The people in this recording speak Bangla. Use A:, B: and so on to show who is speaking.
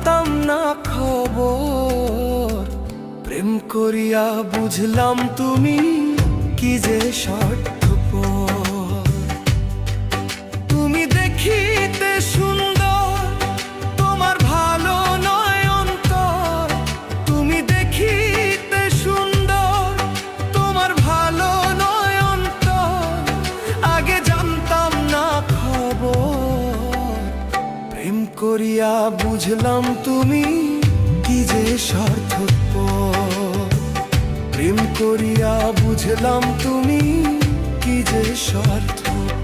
A: জানতাম না খবর, প্রেম করিয়া বুঝলাম তুমি কি যে স্বার্থপর। তুমি দেখিতে সুন্দর, তোমার ভালো নয় অন্তর। তুমি দেখিতে সুন্দর, তোমার ভালো নয় অন্তর। আগে জানতাম না খবর, প্রেম করিয়া বুঝলাম তুমি কি যে স্বার্থপর। প্রেম করিয়া বুঝলাম তুমি কি যে স্বার্থপর।